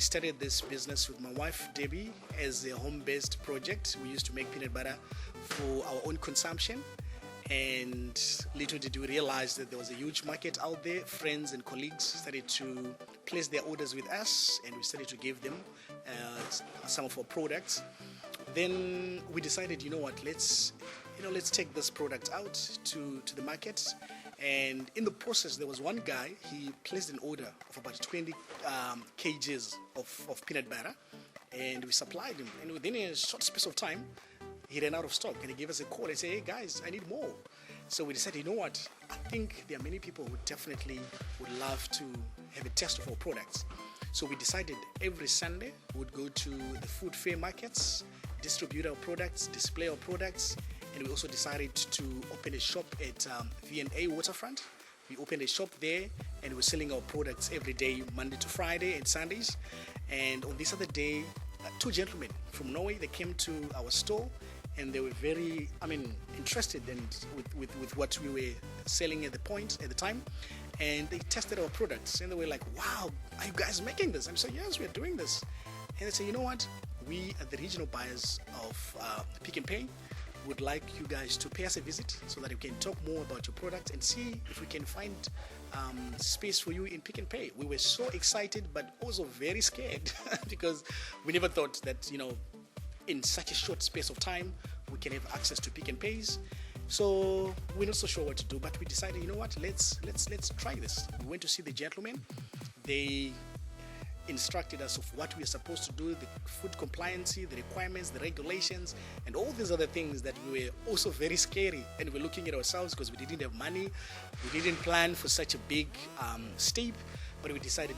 started this business with my wife, Debbie, as a home-based project. We used to make peanut butter for our own consumption. And little did we realize that there was a huge market out there. Friends and colleagues started to place their orders with us, and we started to give them some of our products. Then we decided, let's take this product out to the market. And in the process, there was one guy, he placed an order of about 20 kgs of peanut butter, and we supplied him. And within a short space of time, he ran out of stock, and he gave us a call and said, "Hey guys, I need more." So we decided, I think there are many people who definitely would love to have a taste of our products. So we decided every Sunday we would go to the food fair markets, distribute our products, display our products, and we also decided to open a shop at V&A Waterfront. We opened a shop there, and we're selling our products every day, Monday to Friday and Sundays. And on this other day, two gentlemen from Norway, they came to our store, and they were very, interested with what we were selling at the time. And they tested our products, and they were like, "Wow, are you guys making this?" And I said, "Yes, we're doing this." And they said, "We are the regional buyers of Pick n Pay. Would like you guys to pay us a visit so that we can talk more about your product and see if we can find space for you in Pick n Pay." We were so excited, but also very scared because we never thought that, in such a short space of time, we can have access to Pick n Pays. So we're not so sure what to do, but we decided, let's try this. We went to see the gentlemen. They instructed us of what we are supposed to do, the food compliance, the requirements, the regulations, and all these other things that we were also very scary. And we're looking at ourselves because we didn't have money. We didn't plan for such a big step, but we decided,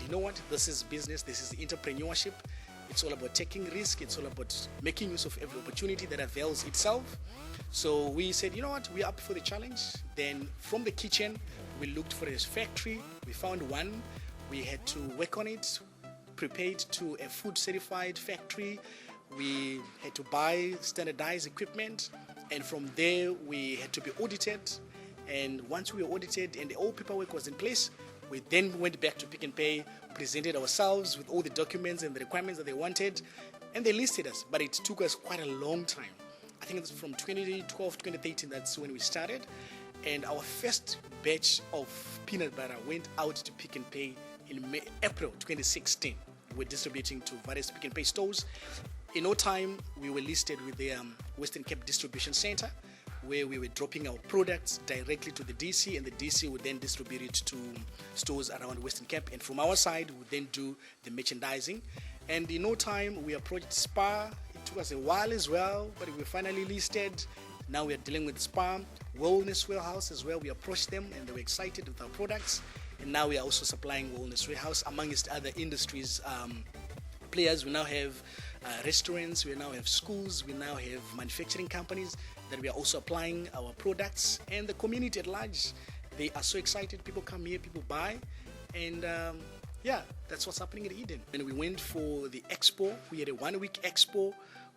this is business, this is entrepreneurship. It's all about taking risk. It's all about making use of every opportunity that avails itself. So we said, we're up for the challenge. Then from the kitchen, we looked for a factory. We found one. We had to work on it, prepared to a food certified factory. We had to buy standardized equipment, and from there we had to be audited. And once we were audited and all paperwork was in place, we then went back to Pick n Pay, presented ourselves with all the documents and the requirements that they wanted, and they listed us. But it took us quite a long time. I think it's from 2012, 2013, that's when we started. And our first batch of peanut butter went out to Pick n Pay in April 2016. We're distributing to various Pick n Pay stores. In no time, we were listed with the Western Cape Distribution Center, where we were dropping our products directly to the DC, and the DC would then distribute it to stores around Western Cape. And from our side, we would then do the merchandising. And in no time, we approached SPAR. It took us a while as well, but we were finally listed. Now we are dealing with SPAR. Wellness Warehouse as well. We approached them, and they were excited with our products. And now we are also supplying Wellness Warehouse amongst other industries players. We now have restaurants, we now have schools, we now have manufacturing companies that we are also applying our products, and the community at large, they are so excited. People come here, people buy, and that's what's happening at Eden. When we went for the expo, we had a 1-week expo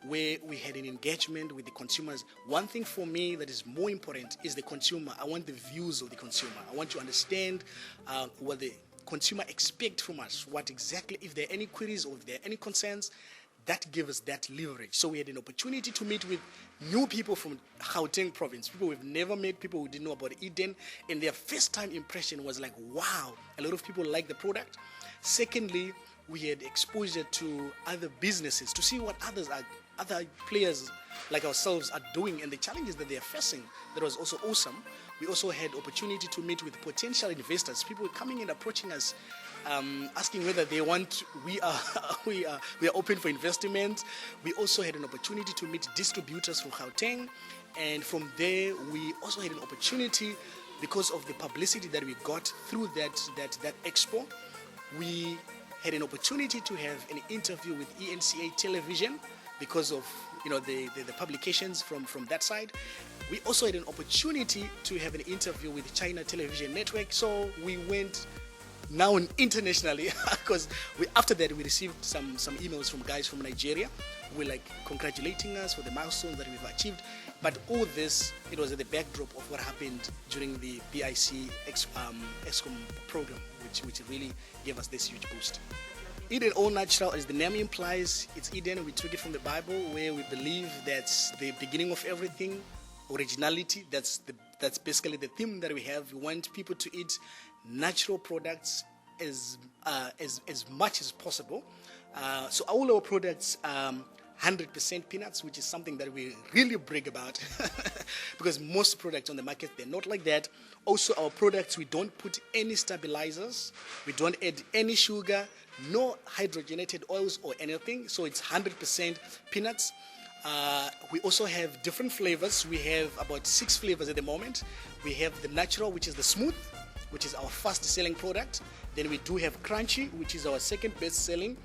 where we had an engagement with the consumers. One thing for me that is more important is the consumer. I want the views of the consumer. I want to understand what the consumer expect from us, what exactly, if there are any queries or if there are any concerns, that gives us that leverage. So we had an opportunity to meet with new people from Gauteng province, people we've never met, people who didn't know about Eden, and their first time impression was like, wow, a lot of people like the product. Secondly, we had exposure to other businesses to see what other players like ourselves are doing and the challenges that they are facing. That was also awesome. We also had opportunity to meet with potential investors. People were coming and approaching us, asking whether they want. We are open for investment. We also had an opportunity to meet distributors from Gauteng, and from there we also had an opportunity, because of the publicity that we got through that expo. We had an opportunity to have an interview with ENCA Television because of the publications from that side. We also had an opportunity to have an interview with China Television Network. So we went now internationally because after that we received some emails from guys from Nigeria who were like congratulating us for the milestones that we've achieved. But all this, it was at the backdrop of what happened during the BIC ESCOM program, which really gave us this huge boost. Eden All Natural, as the name implies, it's Eden. We took it from the Bible, where we believe that's the beginning of everything. Originality, that's basically the theme that we have. We want people to eat natural products as much as possible. So all our products, 100% peanuts, which is something that we really brag about because most products on the market, they're not like that. Also, our products, we don't put any stabilizers, we don't add any sugar, no hydrogenated oils or anything. So it's 100% peanuts. We also have different flavors. We have about 6 flavors at the moment. We have the natural, which is the smooth, which is our fast selling product. Then we do have crunchy, which is our second best selling.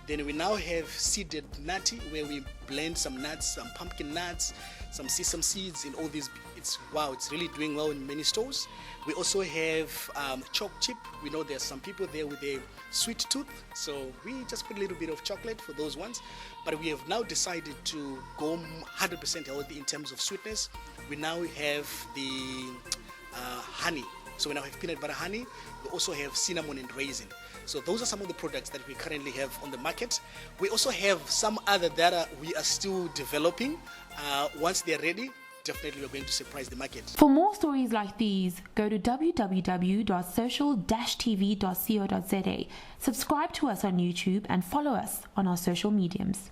Then we now have seeded nutty, where we blend some nuts, some pumpkin nuts, some sesame seeds in all these. It's really doing well in many stores. We also have choc chip. We know there's some people there with a sweet tooth, so we just put a little bit of chocolate for those ones. But we have now decided to go 100% healthy in terms of sweetness. We now have the honey. So we now have peanut butter honey. We also have cinnamon and raisin. So those are some of the products that we currently have on the market. We also have some other that we are still developing. Once they're ready, definitely we're going to surprise the market. For more stories like these, go to www.social-tv.co.za. Subscribe to us on YouTube and follow us on our social mediums.